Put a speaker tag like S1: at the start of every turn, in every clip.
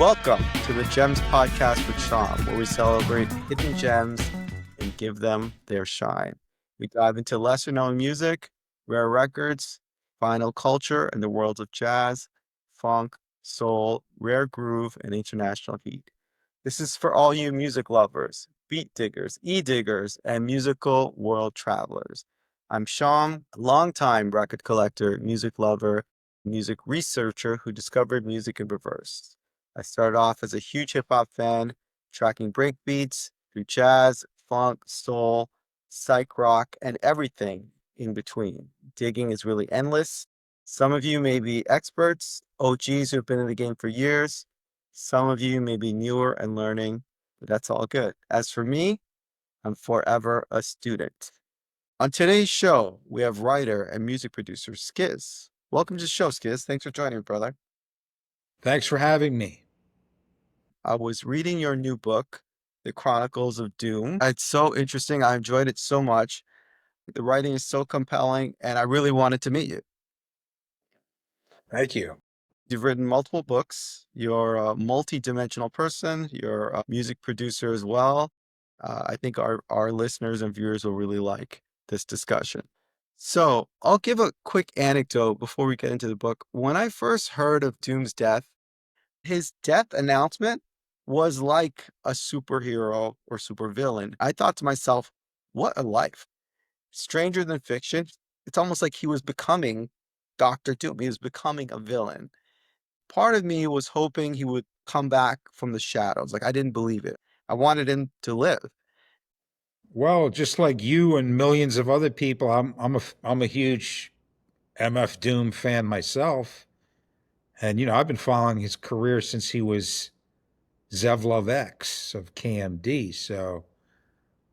S1: Welcome to the Gems Podcast with Shom, where we celebrate hidden gems and give them their shine. We dive into lesser-known music, rare records, vinyl culture, and the worlds of jazz, funk, soul, rare groove, and international heat. This is for all you music lovers, beat diggers, e-diggers, and musical world travelers. I'm Shom, a longtime record collector, music lover, music researcher who discovered music in reverse. I started off as a huge hip hop fan, tracking breakbeats through jazz, funk, soul, psych rock, and everything in between. Digging is really endless. Some of you may be experts, OGs who've been in the game for years. Some of you may be newer and learning, but that's all good. As for me, I'm forever a student. On today's show, we have writer and music producer Skiz. Welcome to the show, Skiz. Thanks for joining me, brother.
S2: Thanks for having me.
S1: I was reading your new book, The Chronicles of DOOM. It's so interesting. I enjoyed it so much. The writing is so compelling, and I really wanted to meet you.
S2: Thank you.
S1: You've written multiple books. You're a multi-dimensional person. You're a music producer as well. I think our listeners and viewers will really like this discussion. So I'll give a quick anecdote before we get into the book. When I first heard of Doom's death, his death announcement was like a superhero or supervillain. I thought to myself, what a life. Stranger than fiction. It's almost like he was becoming Dr. Doom. He was becoming a villain. Part of me was hoping he would come back from the shadows. Like, I didn't believe it. I wanted him to live.
S2: Well, just like you and millions of other people, I'm a huge MF Doom fan myself. And I've been following his career since he was Zevlov X of KMD. So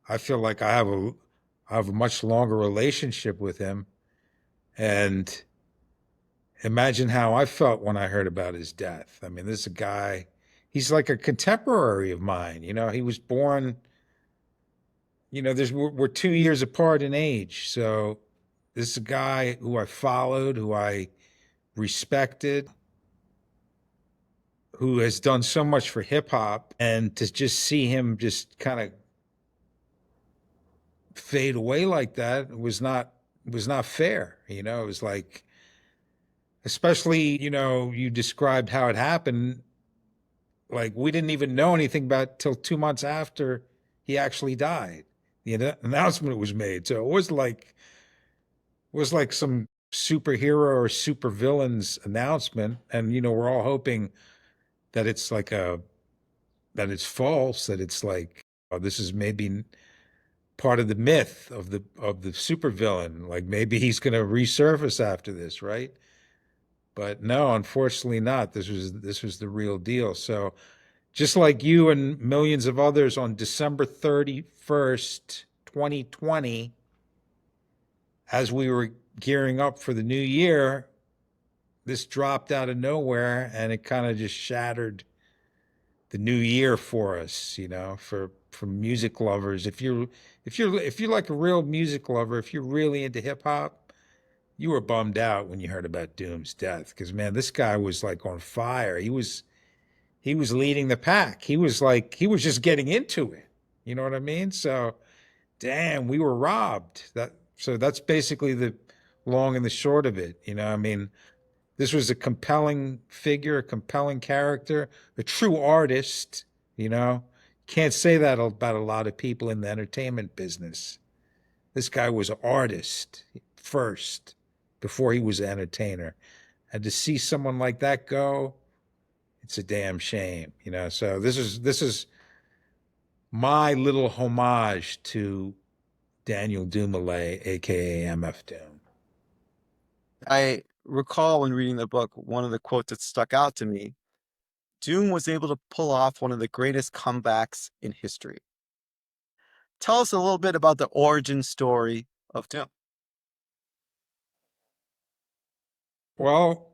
S2: I feel like I have a much longer relationship with him. And imagine how I felt when I heard about his death. I mean, this is a guy, he's like a contemporary of mine. He was born, we're 2 years apart in age. So this is a guy who I followed, who I respected, who has done so much for hip hop, and to just see him just kind of fade away like that was not fair. It was like, especially, you described how it happened. Like, we didn't even know anything about it till 2 months after he actually died. The announcement was made. So it was like some superhero or supervillain's announcement. And, we're all hoping that it's that it's false, that it's like, oh, this is maybe part of the myth of the supervillain. Like, maybe he's going to resurface after this, right? But no, unfortunately not. This was the real deal. So just like you and millions of others, on December 31st, 2020, as we were gearing up for the new year, this dropped out of nowhere, and it kind of just shattered the new year for us, for music lovers. If you're like a real music lover, if you're really into hip hop, you were bummed out when you heard about Doom's death, because, man, this guy was like on fire. He was leading the pack. He was just getting into it. You know what I mean? So, damn, we were robbed. So that's basically the long and the short of it. I mean, this was a compelling figure, a compelling character, a true artist. Can't say that about a lot of people in the entertainment business. This guy was an artist first, before he was an entertainer. And to see someone like that go, it's a damn shame, So this is my little homage to Daniel Dumoulin, aka MF Doom.
S1: I recall when reading the book, one of the quotes that stuck out to me: Doom was able to pull off one of the greatest comebacks in history. Tell us a little bit about the origin story of Doom.
S2: Well,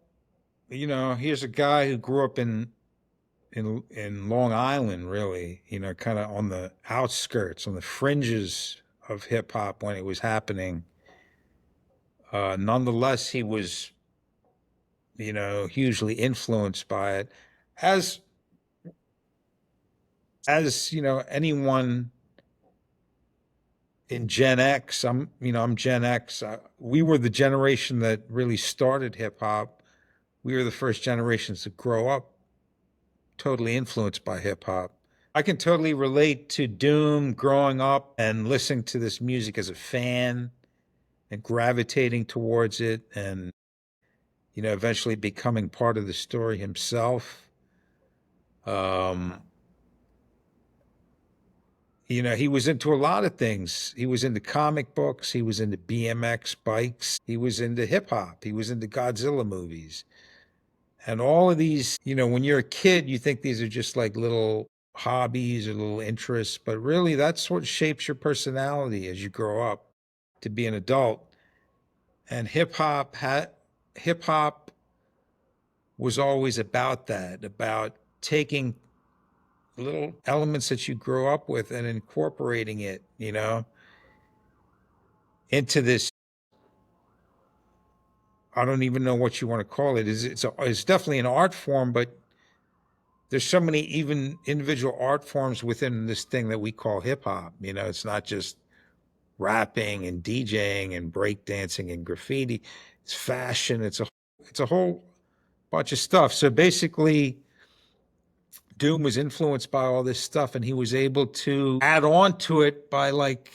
S2: here's a guy who grew up in Long Island, really, kind of on the outskirts, on the fringes of hip hop when it was happening. Nonetheless, he was, hugely influenced by it, as As you know, anyone in Gen X, I'm Gen X. We were the generation that really started hip hop. We were the first generations to grow up totally influenced by hip hop. I can totally relate to Doom growing up and listening to this music as a fan and gravitating towards it and, eventually becoming part of the story himself. Um, he was into a lot of things. He was into comic books. He was into BMX bikes. He was into hip hop. He was into Godzilla movies. And all of these, when you're a kid, you think these are just like little hobbies or little interests, but really that's what shapes your personality as you grow up to be an adult. And hip hop was always about that, about taking little elements that you grew up with and incorporating it, into this. I don't even know what you want to call it. It's definitely an art form, but there's so many even individual art forms within this thing that we call hip hop. It's not just rapping and DJing and breakdancing and graffiti. It's fashion. It's a whole bunch of stuff. So basically, Doom was influenced by all this stuff, and he was able to add on to it by like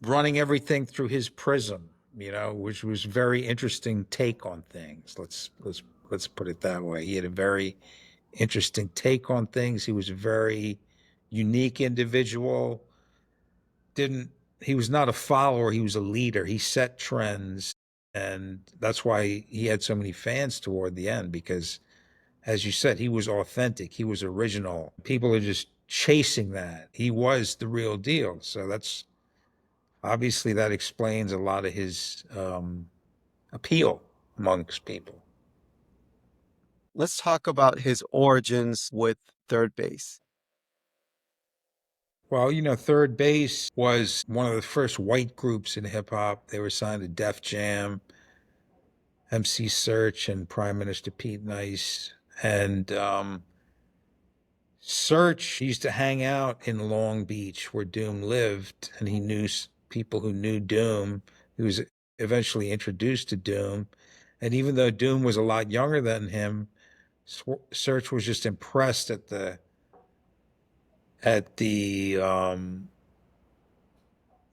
S2: running everything through his prism, which was very interesting take on things. Let's put it that way. He had a very interesting take on things. He was a very unique individual. He was not a follower, he was a leader. He set trends. And that's why he had so many fans toward the end, because as you said, he was authentic, he was original. People are just chasing that. He was the real deal. So that's obviously that explains a lot of his appeal amongst people.
S1: Let's talk about his origins with Third Base.
S2: Well, Third Base was one of the first white groups in hip hop. They were signed to Def Jam, MC Search, and Prime Minister Pete Nice. And Search used to hang out in Long Beach where Doom lived, and he knew people who knew Doom. He was eventually introduced to Doom. And even though Doom was a lot younger than him, Search was just impressed at the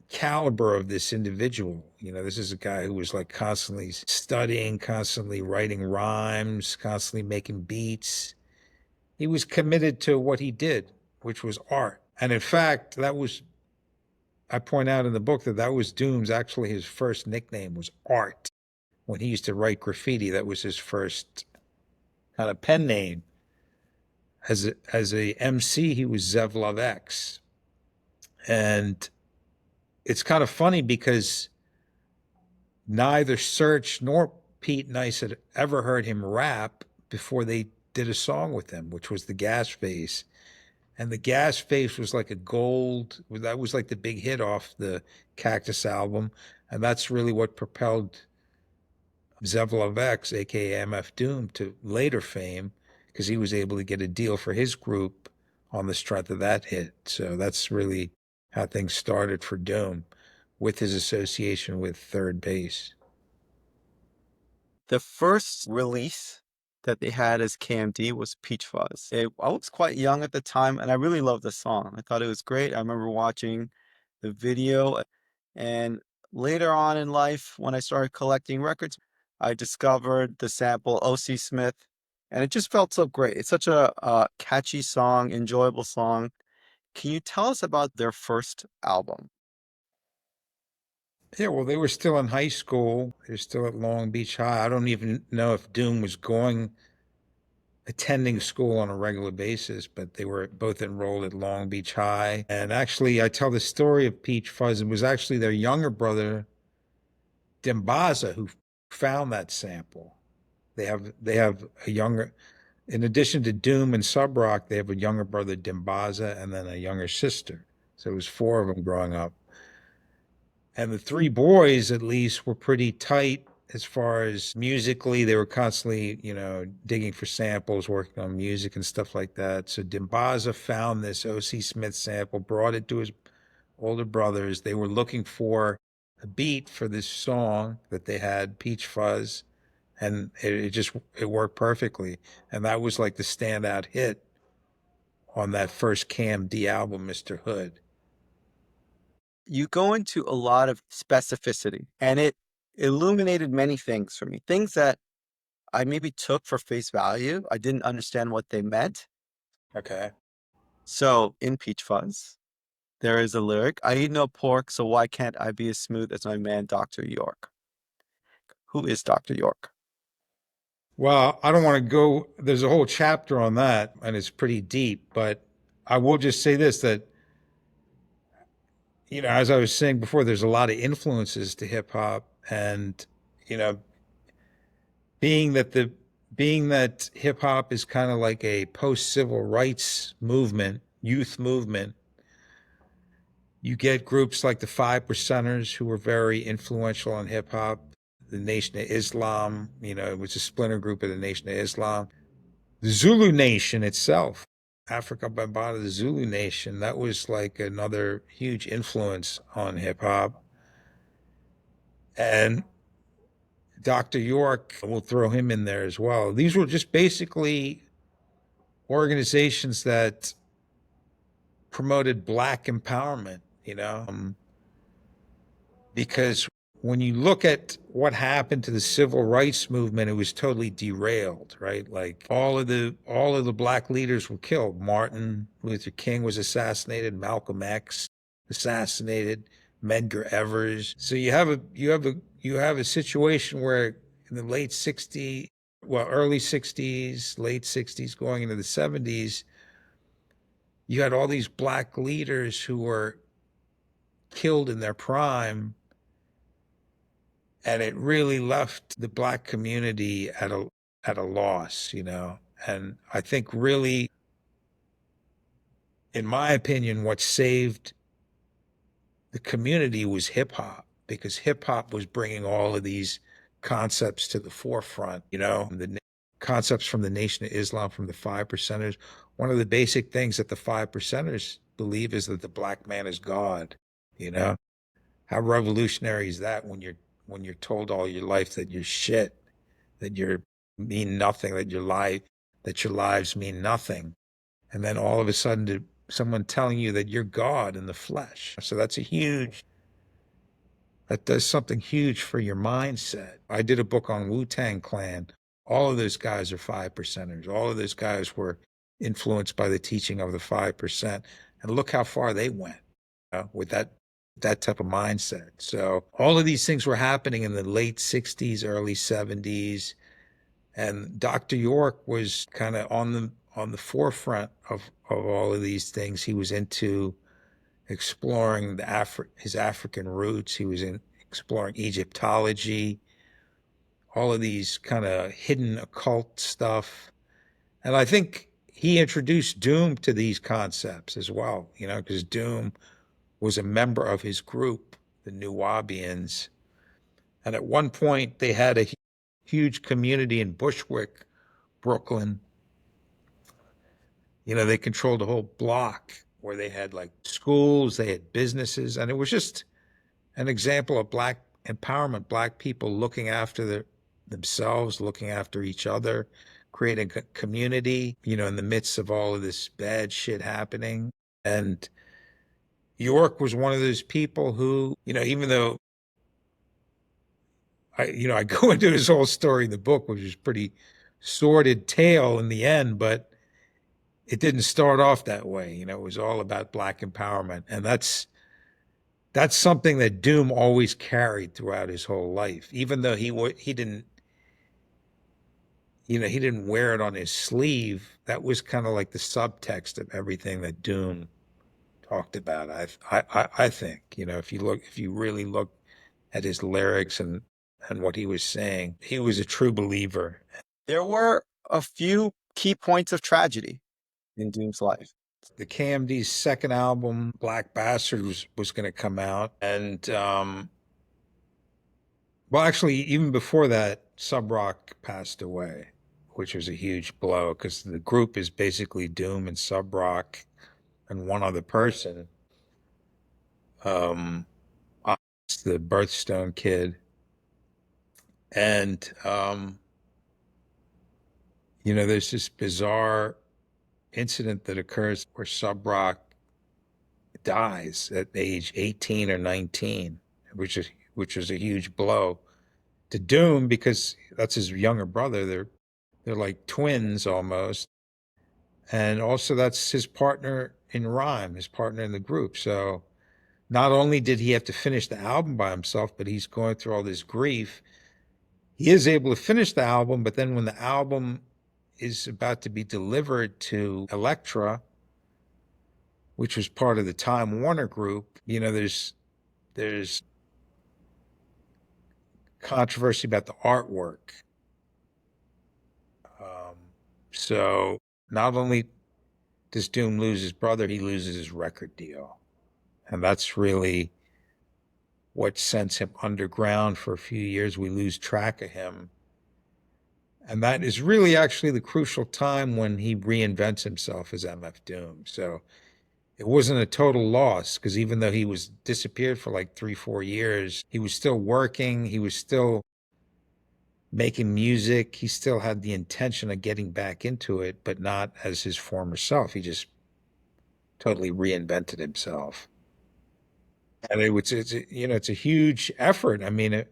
S2: caliber of this individual. This is a guy who was like constantly studying, constantly writing rhymes, constantly making beats. He was committed to what he did, which was art. And in fact, I point out in the book that was Doom's, actually his first nickname was Art. When he used to write graffiti, that was his first kind of pen name. As a MC, he was Zev Love X. And it's kind of funny because neither Search nor Pete Nice had ever heard him rap before they did a song with him, which was The Gas Face. And The Gas Face was like that was like the big hit off the Cactus album. And that's really what propelled Zev Love X, aka MF Doom, to later fame, because he was able to get a deal for his group on the strength of that hit. So that's really how things started for Doom, with his association with Third Base.
S1: The first release that they had as KMD was Peach Fuzz. I was quite young at the time, and I really loved the song. I thought it was great. I remember watching the video, and later on in life, when I started collecting records, I discovered the sample O.C. Smith, and it just felt so great. It's such a catchy song, enjoyable song. Can you tell us about their first album?
S2: Yeah, well, they were still in high school. They were still at Long Beach High. I don't even know if Doom was attending school on a regular basis, but they were both enrolled at Long Beach High. And actually, I tell the story of Peach Fuzz. It was actually their younger brother, Dimbaza, who found that sample. They have a younger, in addition to Doom and Sub Rock, they have a younger brother, Dimbaza, and then a younger sister. So it was four of them growing up. And the three boys, at least, were pretty tight. as far as musically, they were constantly, digging for samples, working on music and stuff like that. So Dimbaza found this O.C. Smith sample, brought it to his older brothers. They were looking for a beat for this song that they had, Peach Fuzz, and it worked perfectly. And that was like the standout hit on that first KMD album, Mr. Hood.
S1: You go into a lot of specificity, and it illuminated many things for me. Things that I maybe took for face value. I didn't understand what they meant.
S2: Okay.
S1: So in Peach Fuzz, there is a lyric, I eat no pork, so why can't I be as smooth as my man, Dr. York? Who is Dr. York?
S2: Well, I don't want to go, there's a whole chapter on that, and it's pretty deep, but I will just say this that, as I was saying before, there's a lot of influences to hip hop, and, you know, being that hip hop is kind of like a post civil rights movement, youth movement, you get groups like the Five Percenters who were very influential on hip hop. The Nation of Islam, it was a splinter group of the Nation of Islam. The Zulu Nation itself, Africa Bambaataa, the Zulu Nation, that was like another huge influence on hip hop. And Dr. York, we'll throw him in there as well. These were just basically organizations that promoted Black empowerment, because when you look at what happened to the civil rights movement, it was totally derailed, right? Like all of the Black leaders were killed. Martin Luther King was assassinated, Malcolm X assassinated, Medgar Evers. So you have a situation where in the late 60s, well, early 60s, late 60s, going into the 70s, you had all these Black leaders who were killed in their prime, and it really left the Black community at a loss, And I think really, in my opinion, what saved the community was hip hop, because hip hop was bringing all of these concepts to the forefront, the concepts from the Nation of Islam, from the Five Percenters. One of the basic things that the Five Percenters believe is that the Black man is God, you know? How revolutionary is that when you're told all your life that you're shit, that you mean nothing, that your lives mean nothing, and then all of a sudden someone telling you that you're God in the flesh. So that does something huge for your mindset. I did a book on Wu-Tang Clan. All of those guys are Five Percenters. All of those guys were influenced by the teaching of the 5%. And look how far they went, with that type of mindset. So all of these things were happening in the late 60s, early 70s. And Dr. York was kind of on the forefront of all of these things. He was into exploring his African roots. He was exploring Egyptology, all of these kind of hidden occult stuff. And I think he introduced Doom to these concepts as well, because Doom was a member of his group, the Nuwabians. And at one point, they had a huge community in Bushwick, Brooklyn. They controlled a whole block where they had like schools, they had businesses, and it was just an example of Black empowerment, Black people looking after themselves, looking after each other, creating a community, in the midst of all of this bad shit happening. And York was one of those people who, even though I go into his whole story in the book, which is pretty sordid tale in the end, but it didn't start off that way. It was all about Black empowerment. And that's something that Doom always carried throughout his whole life, even though he didn't wear it on his sleeve. That was kind of like the subtext of everything that Doom talked about. I think, if you really look at his lyrics and what he was saying, he was a true believer.
S1: There were a few key points of tragedy in Doom's life.
S2: The KMD's second album, Black Bastard, was going to come out, and Well, actually, even before that, Sub Rock passed away, which was a huge blow because the group is basically Doom and Sub Rock and one other person. Um, the Birthstone kid. And, there's this bizarre incident that occurs where Sub Rock dies at age 18 or 19, which is a huge blow to Doom because that's his younger brother. They're like twins almost. And also that's his partner in rhyme, his partner in the group. So not only did he have to finish the album by himself, but he's going through all this grief. He is able to finish the album, but then when the album is about to be delivered to Elektra, which was part of the Time Warner Group, there's controversy about the artwork. So not only does Doom lose his brother, he loses his record deal. And that's really what sends him underground for a few years. We lose track of him. And that is really actually the crucial time when he reinvents himself as MF Doom. So it wasn't a total loss because even though he was disappeared for like 3-4 years, he was still working. He was still making music. He still had the intention of getting back into it, but not as his former self. He just totally reinvented himself. And it's a huge effort. I mean,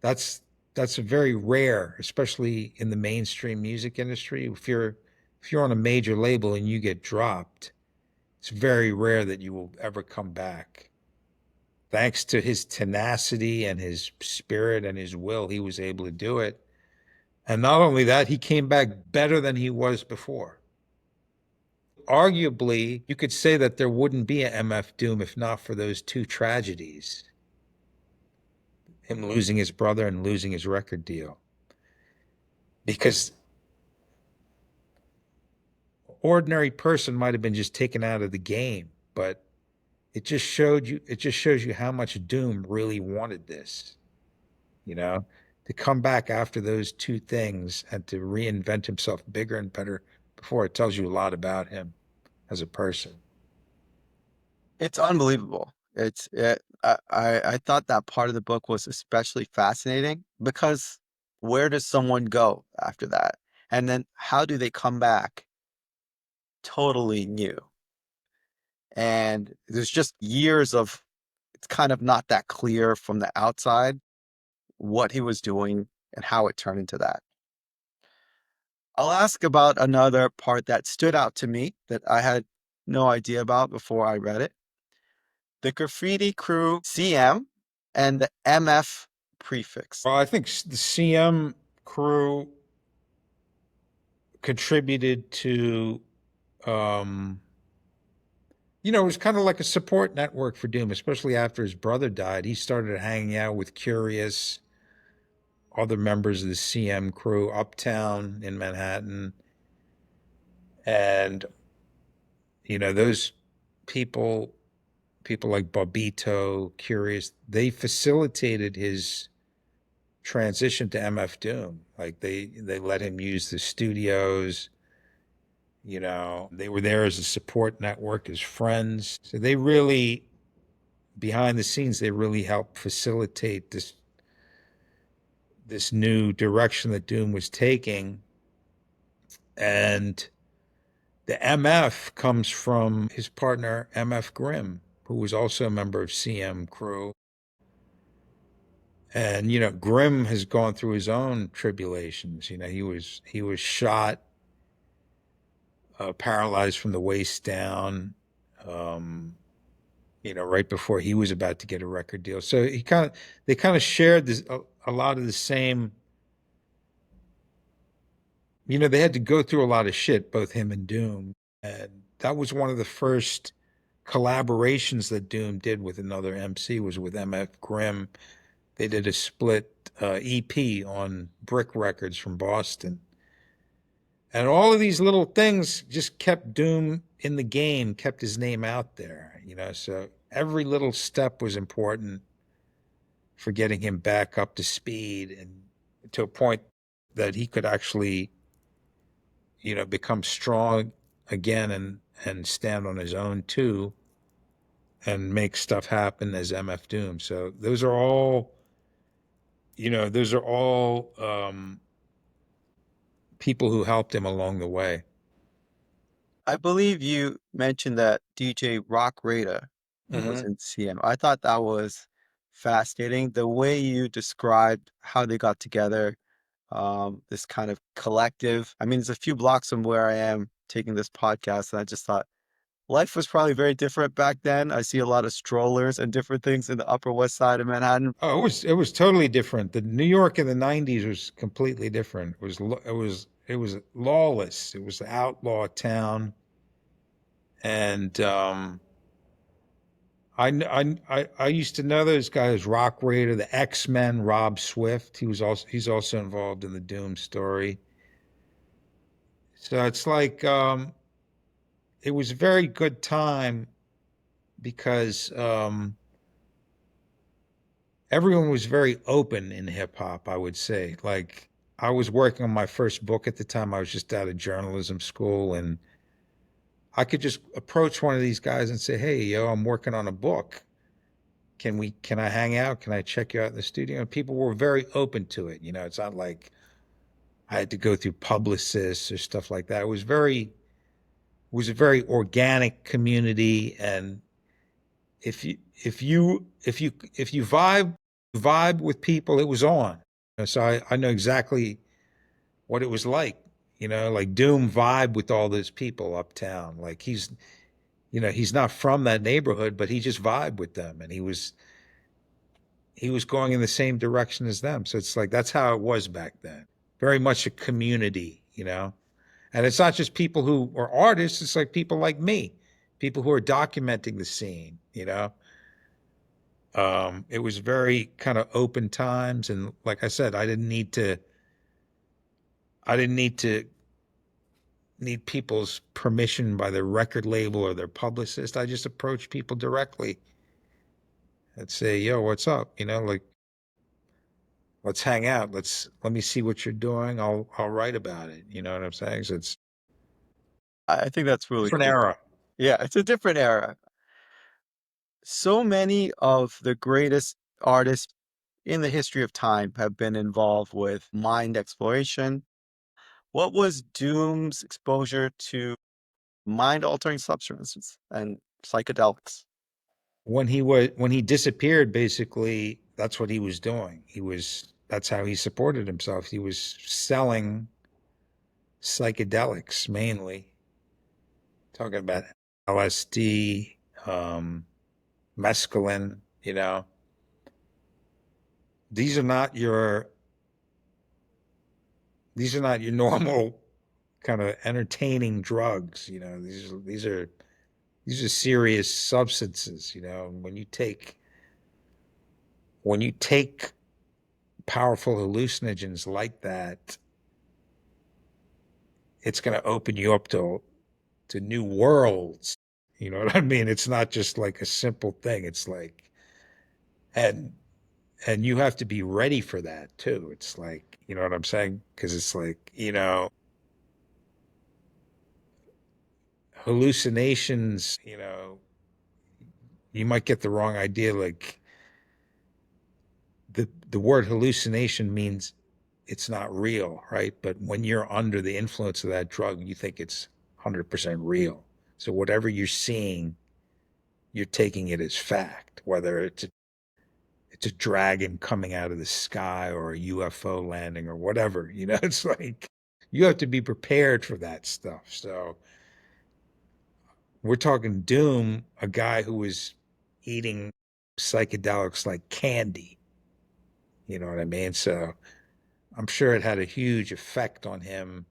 S2: that's a very rare, especially in the mainstream music industry. If you're on a major label and you get dropped, it's very rare that you will ever come back. Thanks to his tenacity and his spirit and his will, he was able to do it. And not only that, he came back better than he was before. Arguably, you could say that there wouldn't be an MF Doom if not for those two tragedies. Him losing his brother and losing his record deal. Because ordinary person might have been just taken out of the game, but it just shows you how much Doom really wanted this, to come back after those two things and to reinvent himself bigger and better before. It tells you a lot about him as a person.
S1: It's unbelievable. I thought that part of the book was especially fascinating because where does someone go after that? And then how do they come back totally new? And there's just years of it's kind of not that clear from the outside what he was doing and how it turned into that. I'll ask about another part that stood out to me that I had no idea about before I read it. The graffiti crew CM and the MF prefix.
S2: Well, I think the CM crew contributed to, it was kind of like a support network for Doom, especially after his brother died. He started hanging out with Curious, other members of the CM crew uptown in Manhattan. And, those people like Bobito, Curious, they facilitated his transition to MF Doom. Like they let him use the studios. They were there as a support network, as friends. So they really, behind the scenes, they really helped facilitate this new direction that Doom was taking. And the MF comes from his partner, MF Grimm, who was also a member of CM crew. And, Grimm has gone through his own tribulations. He was shot, paralyzed from the waist down, right before he was about to get a record deal. So they kind of shared a lot of the same, they had to go through a lot of shit, both him and Doom. And that was one of the first collaborations that Doom did with another MC was with MF Grimm. They did a split EP on Brick Records from Boston. And all of these little things just kept Doom in the game, kept his name out there, so every little step was important for getting him back up to speed and to a point that he could actually, become strong again and stand on his own too and make stuff happen as MF Doom. So those are all people who helped him along the way.
S1: I believe you mentioned that DJ Rock Raider was
S2: Mm-hmm.
S1: in CM. I thought that was fascinating. The way you described how they got together, this kind of collective. I mean, it's a few blocks from where I am taking this podcast, and I just thought life was probably very different back then. I see a lot of strollers and different things in the Upper West Side of Manhattan.
S2: Oh, it was totally different. The New York in the '90s was completely different. It was lawless. It was an outlaw town, and I used to know those guys, Rock Raider, the X-Men, Rob Swift. He's also involved in the Doom story. So it's like it was a very good time because everyone was very open in hip hop, I would say. Like I was working on my first book at the time. I was just out of journalism school, and I could just approach one of these guys and say, "Hey, yo, I'm working on a book. Can I hang out? Can I check you out in the studio?" And people were very open to it. It's not like I had to go through publicists or stuff like that. It was a very organic community, and if you vibe with people, it was on. So I know exactly what it was like. Like Doom vibe with all those people uptown. Like he's not from that neighborhood, but he just vibed with them, and he was going in the same direction as them. So it's like that's how it was back then. Very much a community. And it's not just people who are artists, it's like people like me, people who are documenting the scene. It was very kind of open times, and like I said, I didn't need people's permission by their record label or their publicist. I just approached people directly and say, "Yo, what's up? Like let's hang out. Let me see what you're doing. I'll write about it." You know what I'm saying? So it's
S1: I think that's
S2: a
S1: really
S2: different
S1: cool.
S2: era.
S1: Yeah, it's a different era. So many of the greatest artists in the history of time have been involved with mind exploration. What was Doom's exposure to mind altering substances and psychedelics?
S2: When he disappeared, basically that's what he was doing. That's how he supported himself. He was selling psychedelics mainly, talking about LSD, um, mescaline. These are not your these are not your normal kind of entertaining drugs. These are serious substances. When you take powerful hallucinogens like that, it's going to open you up to new worlds. You know what I mean? It's not just like a simple thing. It's like, and and you have to be ready for that too. It's like, you know what I'm saying? Because it's like, hallucinations. You might get the wrong idea. Like the word hallucination means it's not real, right? But when you're under the influence of that drug, you think it's 100% real. So whatever you're seeing, you're taking it as fact, whether it's a dragon coming out of the sky or a UFO landing or whatever. It's like you have to be prepared for that stuff. So we're talking Doom, a guy who was eating psychedelics like candy. You know what I mean? So I'm sure it had a huge effect on him.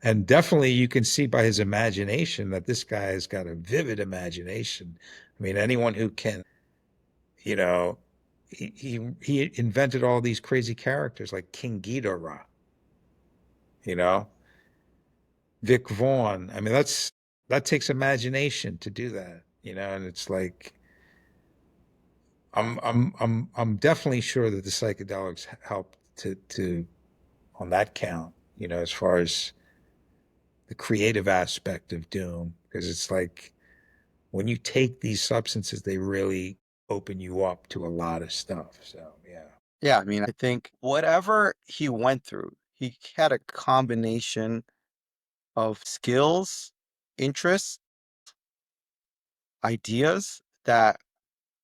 S2: And definitely you can see by his imagination that this guy has got a vivid imagination. I mean, anyone who can, you know, he invented all these crazy characters like King Ghidorah, you know, Vic Vaughn. I mean, that takes imagination to do that. And it's like I'm definitely sure that the psychedelics helped to on that count, as far as the creative aspect of Doom, because it's like when you take these substances, they really open you up to a lot of stuff. So yeah.
S1: Yeah, I mean, I think whatever he went through, he had a combination of skills, interests, ideas that,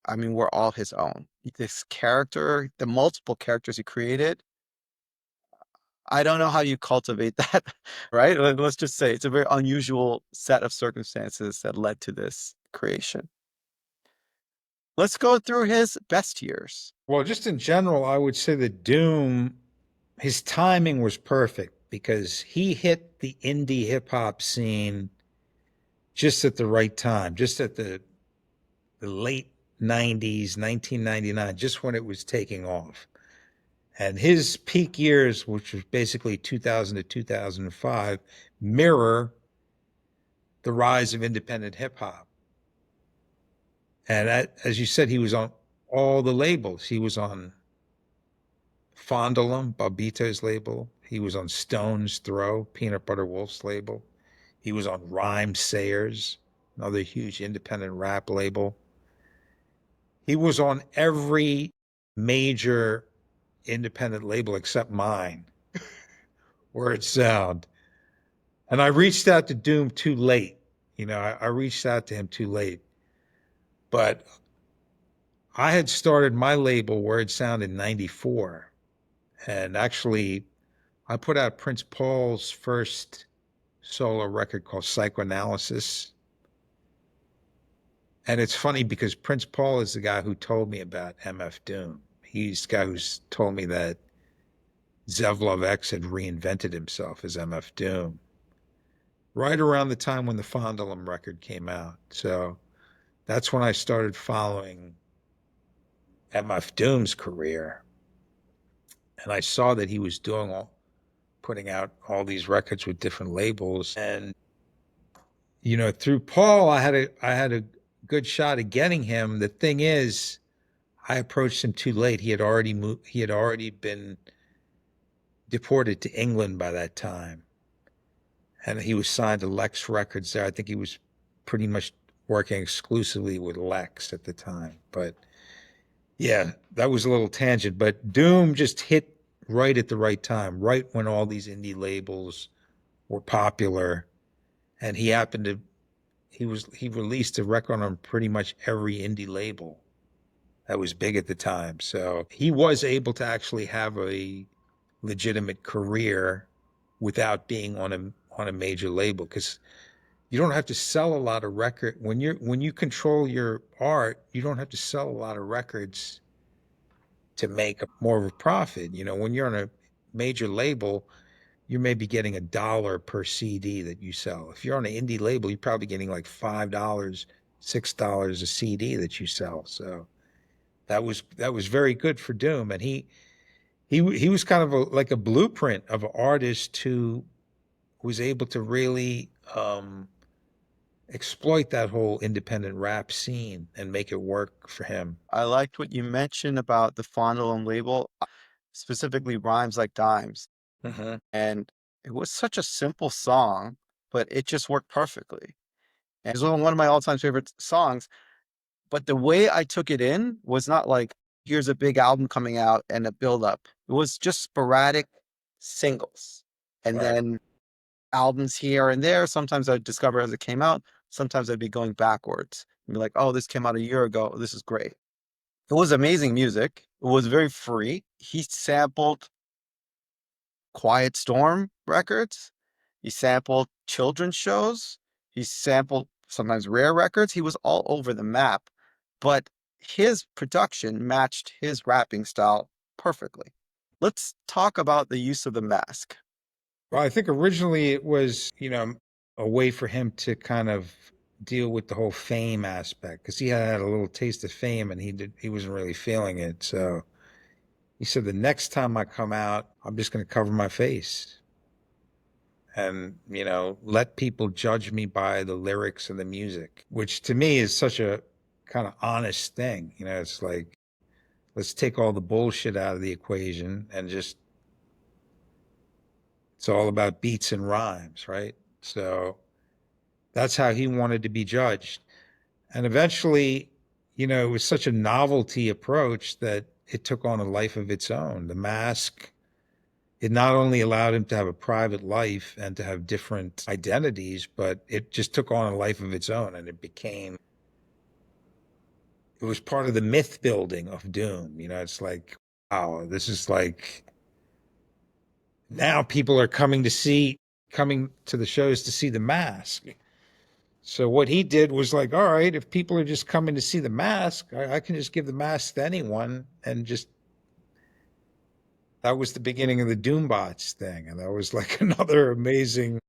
S1: I mean, were all his own. This character, the multiple characters he created, I don't know how you cultivate that, right? Let's just say it's a very unusual set of circumstances that led to this creation. Let's go through his best years.
S2: Well, just in general, I would say that Doom, his timing was perfect because he hit the indie hip hop scene just at the right time, just at the late 90s, 1999, just when it was taking off. And his peak years, which was basically 2000 to 2005, mirror the rise of independent hip hop. And as you said, he was on all the labels. He was on Fondulum, Bobito's label. He was on Stone's Throw, Peanut Butter Wolf's label. He was on Rhyme Sayers, another huge independent rap label. He was on every major independent label except mine, Word Sound. And I reached out to Doom too late. I reached out to him too late. But I had started my label, Word Sound, in 94. And actually, I put out Prince Paul's first solo record called Psychoanalysis. And it's funny because Prince Paul is the guy who told me about MF Doom. He's the guy who's told me that Zevlov X had reinvented himself as MF Doom right around the time when the Fondulum record came out. So that's when I started following MF Doom's career. And I saw that he was putting out all these records with different labels. And, through Paul, I had a good shot at getting him. The thing is, I approached him too late. He had already moved, he had already been deported to England by that time. And he was signed to Lex Records there. I think he was pretty much working exclusively with Lex at the time. But yeah, that was a little tangent. But Doom just hit right at the right time, right when all these indie labels were popular. And he released a record on pretty much every indie label that was big at the time. So he was able to actually have a legitimate career without being on a major label, because you don't have to sell a lot of record when you control your art. You don't have to sell a lot of records to make more of a profit. When you're on a major label, you may be getting $1 per CD that you sell. If you're on an indie label, you're probably getting like $5, $6 a CD that you sell. So that was very good for Doom. And he was kind of like a blueprint of an artist who was able to really exploit that whole independent rap scene and make it work for him.
S1: I liked what you mentioned about the Fondulum label, specifically Rhymes Like Dimes.
S2: Mm-hmm.
S1: And it was such a simple song, but it just worked perfectly. And it's one of my all-time favorite songs. But the way I took it in was not like, here's a big album coming out and a build-up. It was just sporadic singles. And
S2: Right.
S1: then albums here and there. Sometimes I'd discover as it came out. Sometimes I'd be going backwards and be like, oh, this came out a year ago. This is great. It was amazing music. It was very free. He sampled Quiet Storm records. He sampled children's shows. He sampled sometimes rare records. He was all over the map, but his production matched his rapping style perfectly. Let's talk about the use of the mask.
S2: Well, I think originally it was, a way for him to kind of deal with the whole fame aspect, because he had a little taste of fame and he wasn't really feeling it. So he said, the next time I come out, I'm just going to cover my face and, let people judge me by the lyrics and the music, which to me is such a kind of honest thing. It's like, let's take all the bullshit out of the equation and just, it's all about beats and rhymes, right? So that's how he wanted to be judged. And eventually, it was such a novelty approach that it took on a life of its own. The mask, it not only allowed him to have a private life and to have different identities, but it just took on a life of its own, and it was part of the myth building of Doom. It's like, wow, this is like, now people are coming to the shows to see the mask. So what he did was like, all right, if people are just coming to see the mask, I can just give the mask to anyone. And just, that was the beginning of the Doombots thing. And that was like another amazing,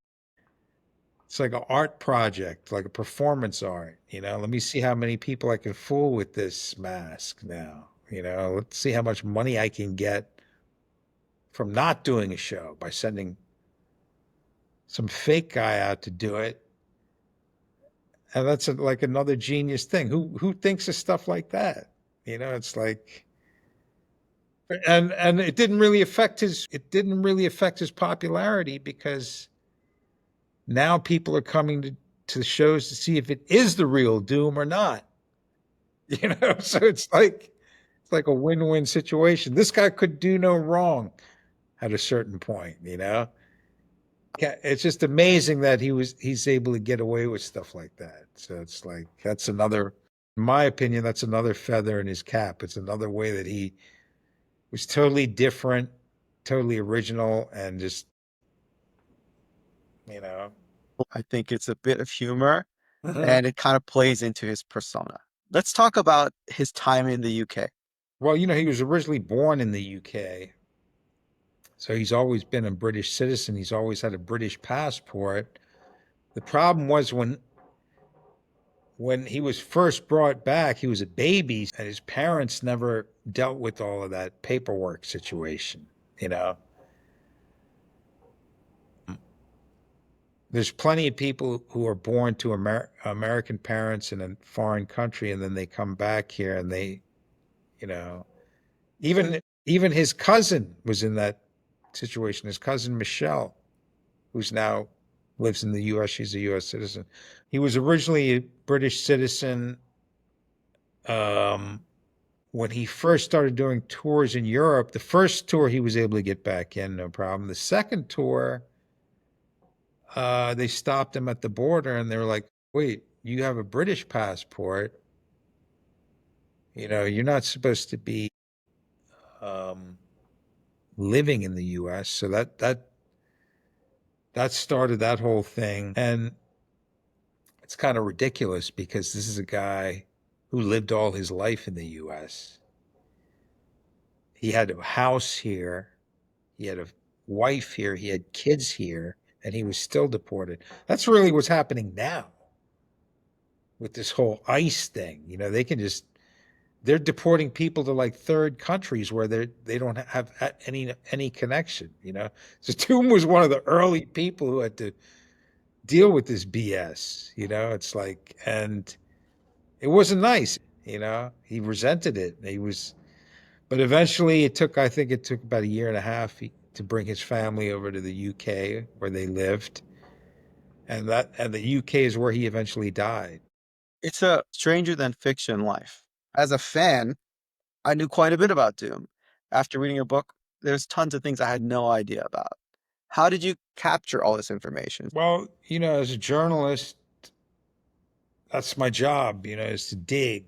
S2: it's like an art project, like a performance art. Let me see how many people I can fool with this mask now. Let's see how much money I can get from not doing a show by sending some fake guy out to do it. And that's like another genius thing. Who thinks of stuff like that? It's like, and it didn't really affect his popularity, because now people are coming to the shows to see if it is the real Doom or not. So it's like a win-win situation. This guy could do no wrong at a certain point. Yeah, it's just amazing that he's able to get away with stuff like that. So it's like, that's another, in my opinion, that's another feather in his cap. It's another way that he was totally different, totally original, and just, you know.
S1: I think it's a bit of humor and it kind of plays into his persona. Let's talk about his time in the UK.
S2: Well, he was originally born in the UK. So he's always been a British citizen. He's always had a British passport. The problem was when he was first brought back, he was a baby, and his parents never dealt with all of that paperwork situation, There's plenty of people who are born to American parents in a foreign country, and then they come back here and they, you know, even his cousin was in that situation. His cousin Michelle, who's now lives in the U.S. She's a U.S. citizen. He was originally a British citizen. When he first started doing tours in Europe, the first tour he was able to get back in, no problem. The second tour, they stopped him at the border and they were like, wait, you have a British passport. You're not supposed to be living in the U.S. So that started that whole thing. And it's kind of ridiculous because this is a guy who lived all his life in the U.S. He had a house here. He had a wife here. He had kids here, and he was still deported. That's really what's happening now with this whole ICE thing. They're deporting people to like third countries where they don't have any connection. So Toom was one of the early people who had to deal with this BS. It's like, and it wasn't nice. He resented it. But eventually I think it took about a year and a half to bring his family over to the UK where they lived. And the UK is where he eventually died.
S1: It's a stranger than fiction life. As a fan, I knew quite a bit about Doom. After reading your book, there's tons of things I had no idea about. How did you capture all this information?
S2: Well, as a journalist, that's my job, is to dig.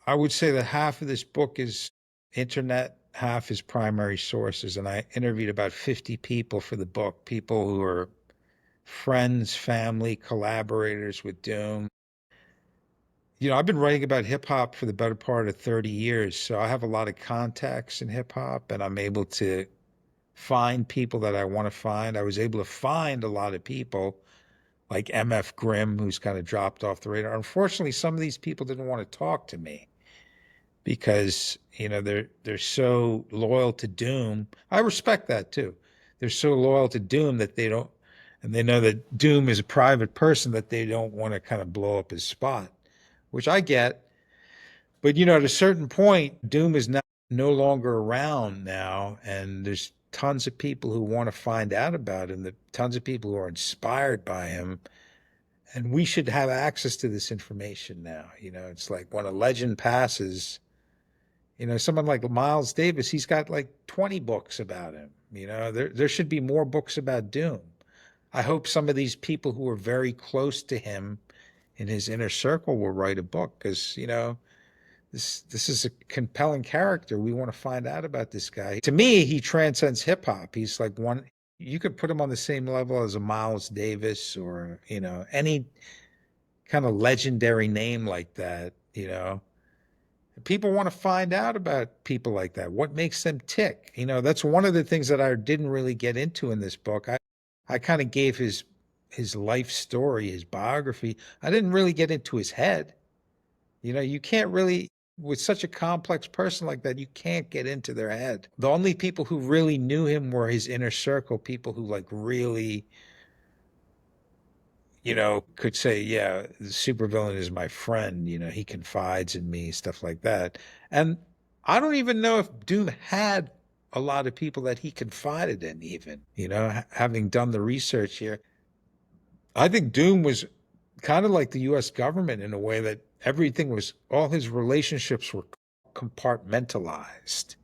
S2: I would say that half of this book is internet, half is primary sources. And I interviewed about 50 people for the book, people who are friends, family, collaborators with Doom. I've been writing about hip hop for the better part of 30 years. So I have a lot of contacts in hip hop, and I'm able to find people that I want to find. I was able to find a lot of people like MF Grimm, who's kind of dropped off the radar. Unfortunately, some of these people didn't want to talk to me because, they're so loyal to Doom. I respect that too. They're so loyal to Doom that they don't, and they know that Doom is a private person, that they don't want to kind of blow up his spot, which I get. But you know, at a certain point, Doom is not no longer around now, and there's tons of people who want to find out about him. The tons of people who are inspired by him, and we should have access to this information now. You know, it's like when a legend passes, you know, someone like Miles Davis, he's got like 20 books about him. You know, there should be more books about Doom. I hope some of these people who are very close to him in his inner circle will write a book because, you know, this is a compelling character. We want to find out about this guy. To me, he transcends hip hop. He's like one, you could put him on the same level as a Miles Davis or, you know, any kind of legendary name like that, you know. People want to find out about people like that. What makes them tick? You know, that's one of the things that I didn't really get into in this book. I kind of gave his life story, his biography. I didn't really get into his head. You know, you can't really, with such a complex person like that, you can't get into their head. The only people who really knew him were his inner circle, people who like really, you know, could say, yeah, the supervillain is my friend, you know, he confides in me, stuff like that. And I don't even know if Doom had a lot of people that he confided in, even, you know, having done the research here. I think Doom was kind of like the US government in a way that everything was, all his relationships were compartmentalized.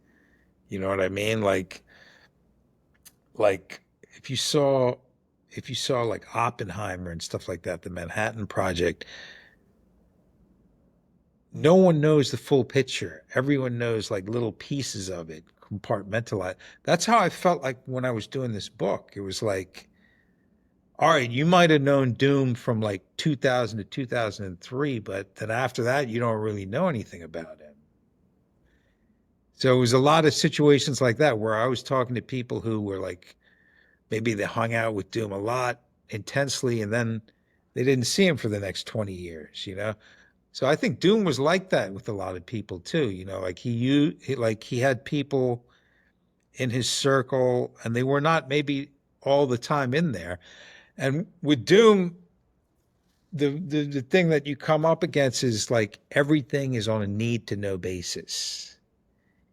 S2: You know what I mean? Like if you saw, if you saw like Oppenheimer and stuff like that, the Manhattan Project, no one knows the full picture. Everyone knows like little pieces of it, compartmentalized. That's how I felt like when I was doing this book. It was like, all right, you might have known Doom from like 2000 to 2003, but then after that, you don't really know anything about him. So it was a lot of situations like that where I was talking to people who were like, maybe they hung out with Doom a lot intensely, and then they didn't see him for the next 20 years, you know? So I think Doom was like that with a lot of people too, you know, like like he had people in his circle and they were not maybe all the time in there. And with Doom, the thing that you come up against is like everything is on a need to know basis.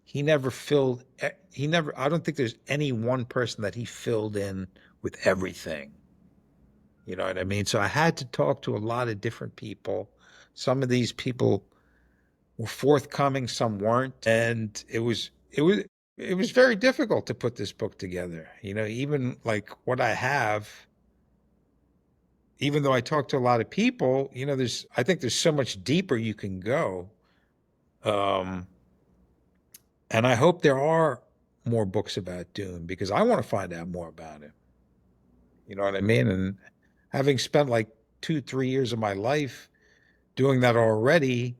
S2: He never filled, he never, I don't think there's any one person that he filled in with everything. You know what I mean? So I had to talk to a lot of different people. Some of these people were forthcoming, some weren't. And it was very difficult to put this book together. You know, even like what I have, even though I talk to a lot of people, you know, I think there's so much deeper you can go. Um, and I hope there are more books about Doom because I want to find out more about him. You know what I mean? And having spent like 2, 3 years of my life doing that already,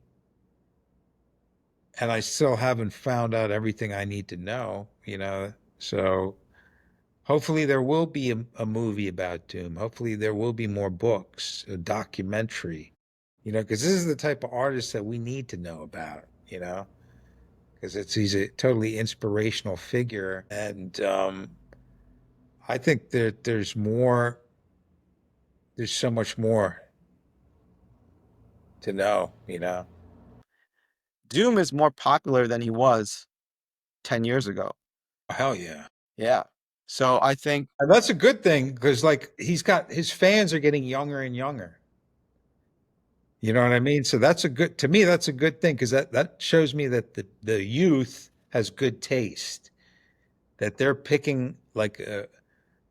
S2: and I still haven't found out everything I need to know, you know. So hopefully there will be a movie about Doom. Hopefully there will be more books, a documentary, you know, because this is the type of artist that we need to know about, you know, because he's a totally inspirational figure, and I think there's more, there's so much more to know, you know.
S1: Doom is more popular than he was 10 years ago.
S2: Hell yeah.
S1: Yeah. So I think,
S2: And that's a good thing because like he's got his fans are getting younger and younger. You know what I mean? So that's a good, to me, that's a good thing because that shows me that the youth has good taste, that they're picking like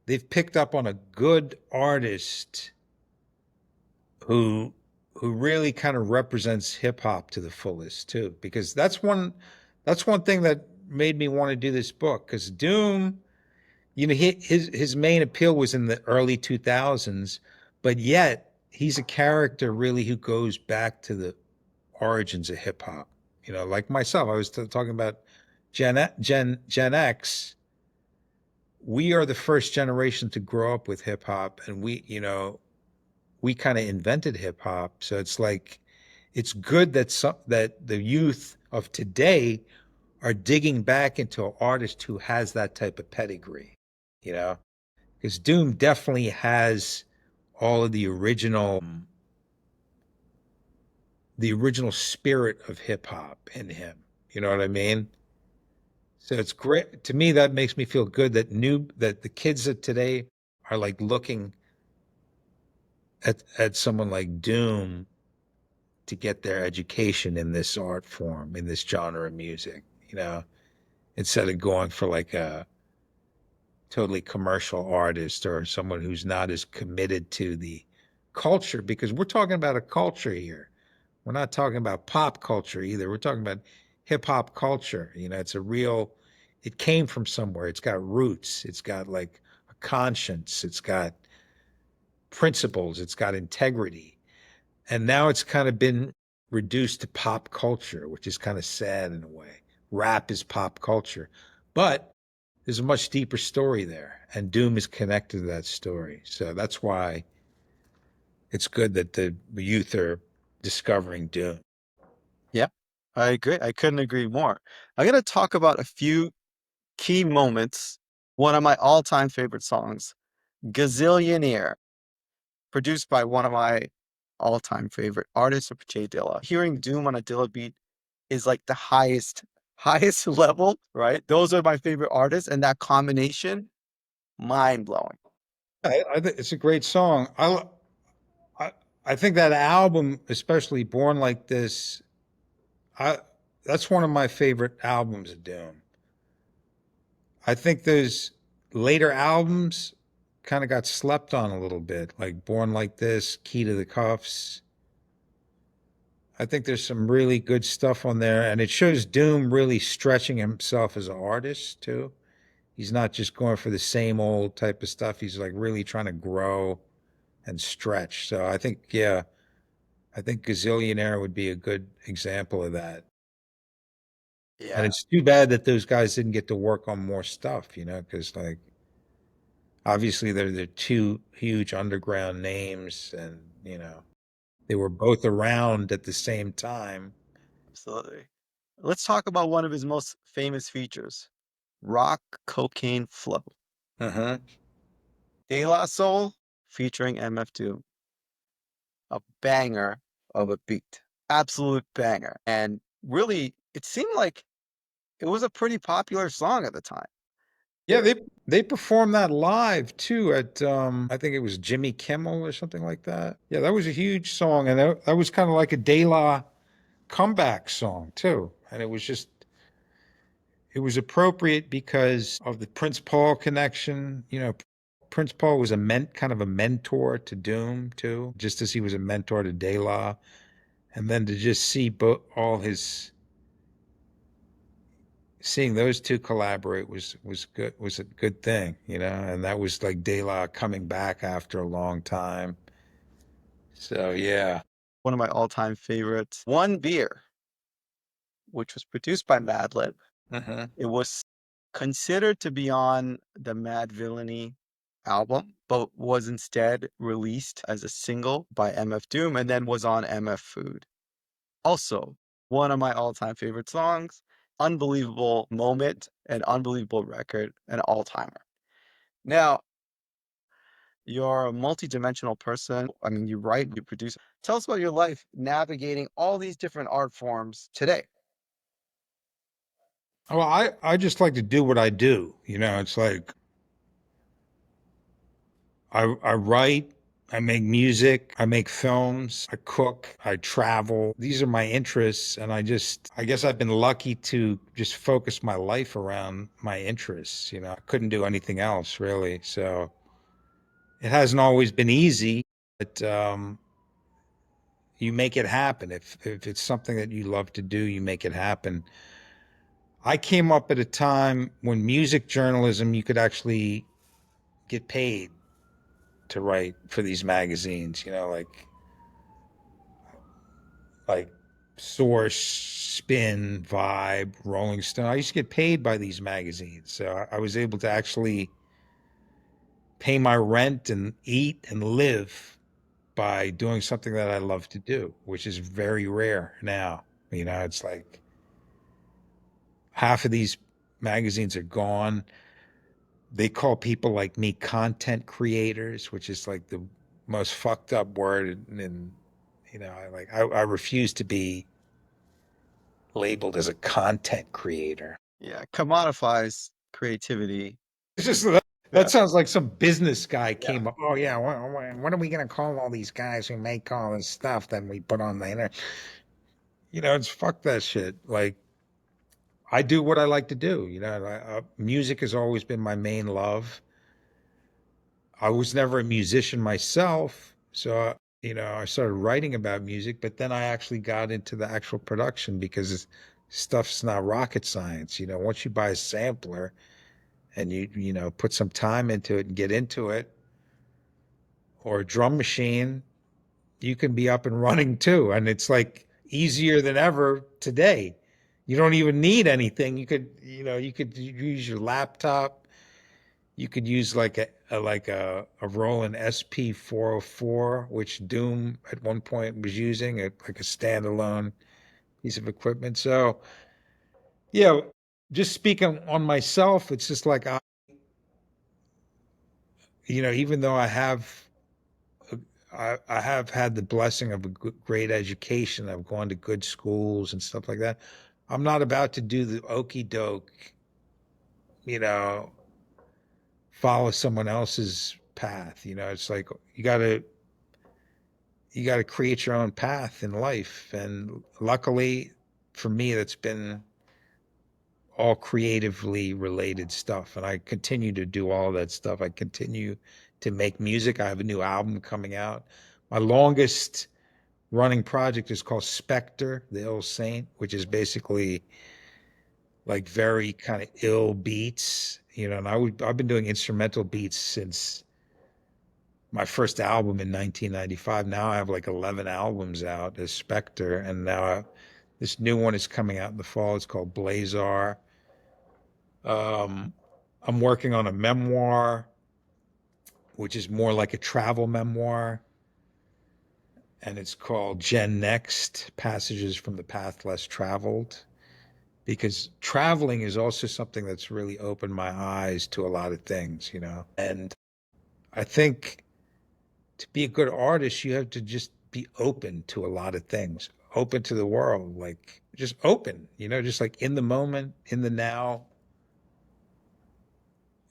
S2: they've picked up on a good artist who who really kind of represents hip hop to the fullest too. Because that's one thing that made me want to do this book. Because Doom, you know, his main appeal was in the early 2000s, but yet he's a character really who goes back to the origins of hip hop. You know, like myself, I was talking about Gen X. We are the first generation to grow up with hip hop, and we, you know, we kind of invented hip hop. So it's like it's good that that the youth of today are digging back into an artist who has that type of pedigree. You know, because Doom definitely has all of the original the original spirit of hip hop in him. You know what I mean? So it's great to me. That makes me feel good that that the kids of today are like looking at someone like Doom to get their education in this art form, in this genre of music, you know, instead of going for like a totally commercial artist or someone who's not as committed to the culture, because we're talking about a culture here. We're not talking about pop culture either. We're talking about hip hop culture. You know, it's a real, it came from somewhere. It's got roots. It's got like a conscience. It's got principles. It's got integrity. And now it's kind of been reduced to pop culture, which is kind of sad in a way. Rap is pop culture, but there's a much deeper story there, and Doom is connected to that story. So that's why it's good that the youth are discovering Doom.
S1: Yeah, I agree. I couldn't agree more. I'm going to talk about a few key moments. One of my all-time favorite songs, Gazillionaire, produced by one of my all-time favorite artists, Jay Dilla. Hearing Doom on a Dilla beat is like the highest level, right? Those are my favorite artists, and that combination, mind-blowing.
S2: I think it's a great song. I I think that album, especially Born Like This, I that's one of my favorite albums of Doom. I think those later albums kind of got slept on a little bit, like Born Like This, Key to the Cuffs. I think there's some really good stuff on there, and it shows Doom really stretching himself as an artist too. He's not just going for the same old type of stuff. He's like really trying to grow and stretch. So I think, yeah, I think Gazillionaire would be a good example of that. And
S1: Yeah,
S2: it's too bad that those guys didn't get to work on more stuff, you know, because like obviously they're two huge underground names, and you know they were both around at the same time.
S1: absolutely. Let's talk about one of his most famous features, Rock Cocaine Flow.
S2: Uh-huh.
S1: De La Soul featuring MF Doom. A banger of a beat. Absolute banger. And really, it seemed like it was a pretty popular song at the time.
S2: Yeah, they performed that live too at I think it was Jimmy Kimmel or something like that. Yeah, that was a huge song, and that was kind of like a De La comeback song too. And it was appropriate because of the Prince Paul connection. You know, Prince Paul was kind of a mentor to Doom too, just as he was a mentor to De La. And then to just see all his seeing those two collaborate was a good thing, you know. And that was like De La coming back after a long time. So yeah.
S1: One of my all-time favorites, One Beer, which was produced by Madlib.
S2: Uh-huh.
S1: It was considered to be on the Madvillainy album, but was instead released as a single by MF Doom and then was on MF Food. Also, one of my all-time favorite songs, unbelievable moment, an unbelievable record, an all-timer. Now, you're a multi-dimensional person. I mean, you write, you produce. Tell us about your life navigating all these different art forms today.
S2: Well, I just like to do what I do. You know, it's like I write, I make music, I make films, I cook, I travel. These are my interests. And I guess I've been lucky to just focus my life around my interests. You know, I couldn't do anything else really. So it hasn't always been easy, but you make it happen. If it's something that you love to do, you make it happen. I came up at a time when music journalism, you could actually get paid to write for these magazines, you know, like Source, Spin, Vibe, Rolling Stone. I used to get paid by these magazines. So I was able to actually pay my rent and eat and live by doing something that I love to do, which is very rare now. You know, it's like half of these magazines are gone. They call people like me content creators, which is like the most fucked up word I refuse to be labeled as a content creator.
S1: Yeah, commodifies creativity.
S2: It's just
S1: Yeah.
S2: that sounds like some business guy
S1: Yeah.
S2: came up. Oh yeah, what are we gonna call all these guys who make all this stuff that we put on the internet? It's fuck that shit. Like I do what I like to do. Music has always been my main love. I was never a musician myself, so I started writing about music, but then I actually got into the actual production because stuff's not rocket science. Once you buy a sampler and you put some time into it and get into it, or a drum machine, you can be up and running too. And it's like easier than ever today. You don't even need anything. You could use your laptop. You could use like a Roland SP404, which Doom at one point was using, like a standalone piece of equipment. So yeah, just speaking on myself, it's just like even though I have had the blessing of a great education. I've gone to good schools and stuff like that. I'm not about to do the okey doke, you know, follow someone else's path. It's like you got to create your own path in life. And luckily for me, that's been all creatively related stuff. And I continue to do all that stuff. I continue to make music. I have a new album coming out. My longest running project is called Spectre, the Ill Saint, which is basically like very kind of ill beats, and I've been doing instrumental beats since my first album in 1995. Now I have like 11 albums out as Spectre, and now this new one is coming out in the fall. It's called Blazar. Um, I'm working on a memoir, which is more like a travel memoir, and it's called Gen Next: Passages from the Path Less Traveled. Because traveling is also something that's really opened my eyes to a lot of things. And I think to be a good artist, you have to just be open to a lot of things, open to the world, like just open, just like in the moment, in the now,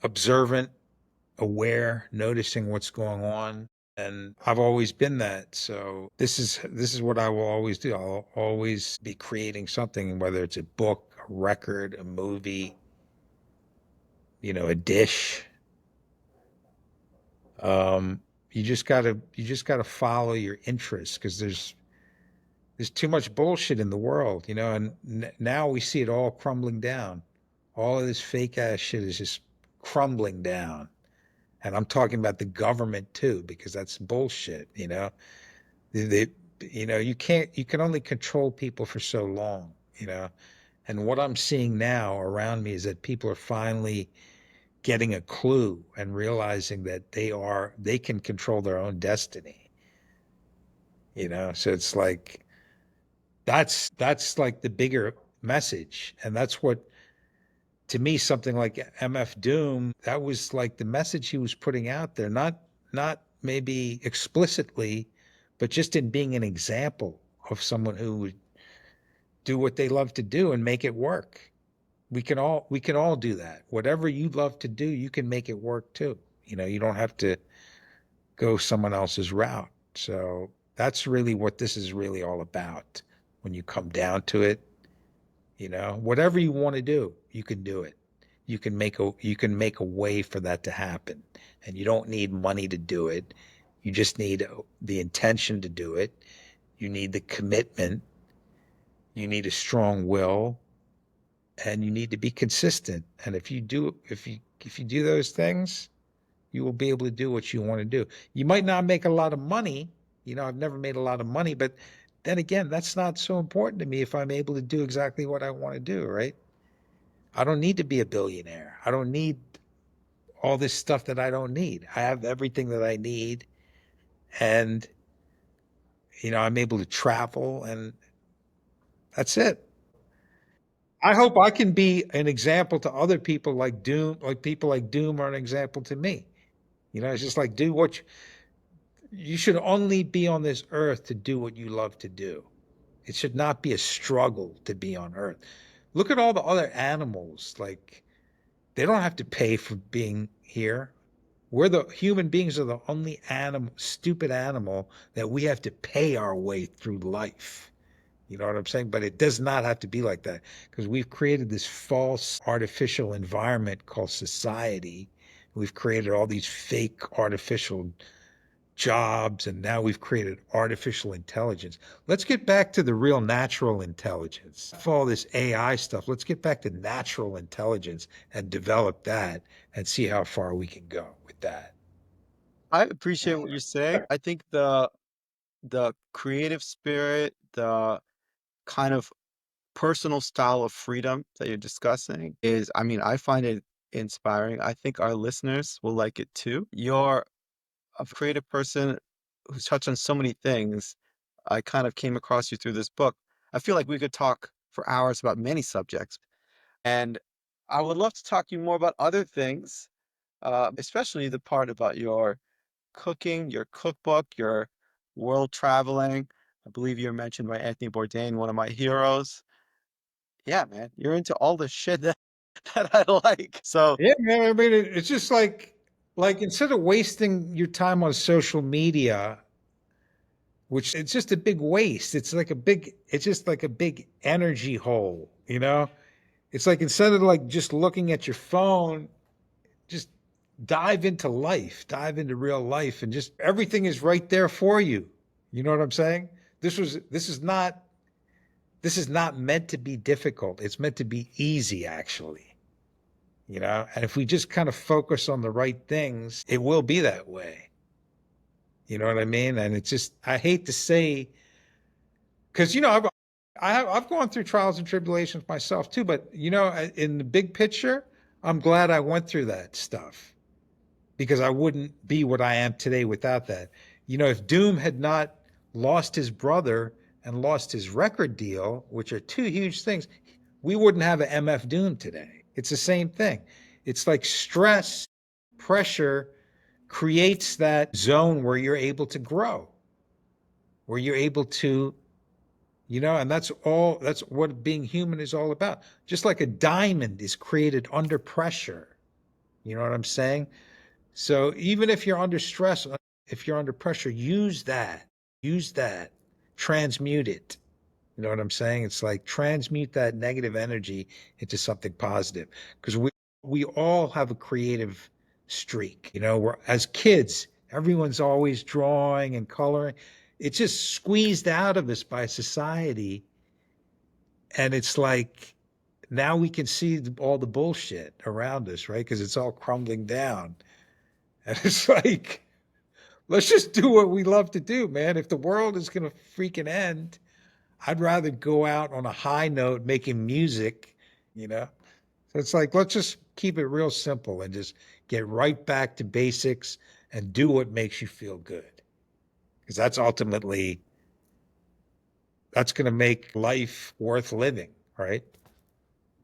S2: observant, aware, noticing what's going on. And I've always been that. So this is what I will always do. I'll always be creating something, whether it's a book, a record, a movie, a dish. Um, you just gotta follow your interests because there's too much bullshit in the world, and now we see it all crumbling down. All of this fake ass shit is just crumbling down. And I'm talking about the government too, because that's bullshit. They, you can only control people for so long. And what I'm seeing now around me is that people are finally getting a clue and realizing that they can control their own destiny. So it's like that's like the bigger message. And that's what, to me, something like MF Doom, that was like the message he was putting out there, not maybe explicitly, but just in being an example of someone who would do what they love to do and make it work. We can all do that. Whatever you love to do, you can make it work too. You don't have to go someone else's route. So that's really what this is really all about. When you come down to it, whatever you want to do, you can do it. You can make a way for that to happen. And you don't need money to do it. You just need the intention to do it. You need the commitment. You need a strong will, and you need to be consistent. And if you do those things, you will be able to do what you want to do. You might not make a lot of money. I've never made a lot of money, but then again, that's not so important to me if I'm able to do exactly what I want to do, right? I don't need to be a billionaire. I don't need all this stuff that I don't need. I have everything that I need, and I'm able to travel, and that's it. I hope I can be an example to other people like Doom, like people like Doom are an example to me. It's just like do what you should only be on this earth to do what you love to do. It should not be a struggle to be on earth. Look at all the other animals. Like, they don't have to pay for being here. We're the human beings are the only animal, stupid animal that we have to pay our way through life. You know what I'm saying? But it does not have to be like that because we've created this false artificial environment called society. We've created all these fake artificial jobs, and now we've created artificial intelligence. Let's get back to the real natural intelligence. For all this AI stuff, let's get back to natural intelligence and develop that and see how far we can go with that.
S1: I appreciate what you're saying. I think the creative spirit, the kind of personal style of freedom that you're discussing is, I mean, I find it inspiring. I think our listeners will like it too. You're a creative person who's touched on so many things. I kind of came across you through this book. I feel like we could talk for hours about many subjects, and I would love to talk to you more about other things, especially the part about your cooking, your cookbook, your world traveling. I believe you're mentioned by Anthony Bourdain, one of my heroes. Yeah, man, you're into all the shit that, that I like. So,
S2: Yeah, man. I mean, it's just like instead of wasting your time on social media, which it's just a big waste. It's just like a big energy hole, you know? It's like instead of like just looking at your phone, just dive into life, dive into real life, and just everything is right there for you. You know what I'm saying? This is not meant to be difficult. It's meant to be easy, actually. You know, and if we just kind of focus on the right things, it will be that way. You know what I mean? And it's just I hate to say because I've gone through trials and tribulations myself too, but in the big picture, I'm glad I went through that stuff because I wouldn't be what I am today without that. If Doom had not lost his brother and lost his record deal, which are two huge things, we wouldn't have an MF Doom today. It's the same thing. It's like stress, pressure creates that zone where you're able to grow, where you're able to, and that's what being human is all about. Just like a diamond is created under pressure. You know what I'm saying? So even if you're under stress, if you're under pressure, use that, transmute it. You know what I'm saying? It's like transmute that negative energy into something positive because we all have a creative streak. We're as kids, everyone's always drawing and coloring. It's just squeezed out of us by society, and it's like now we can see all the bullshit around us, right? Because it's all crumbling down, and it's like let's just do what we love to do, man. If the world is gonna freaking end, I'd rather go out on a high note making music, you know? So it's like, let's just keep it real simple and just get right back to basics and do what makes you feel good. Because that's going to make life worth living, right?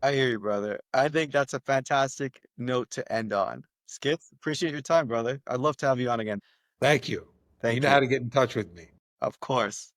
S1: I hear you, brother. I think that's a fantastic note to end on. Skip, appreciate your time, brother. I'd love to have you on again.
S2: Thank you. You
S1: Thank
S2: know how
S1: you.
S2: to get in touch with me.
S1: Of course.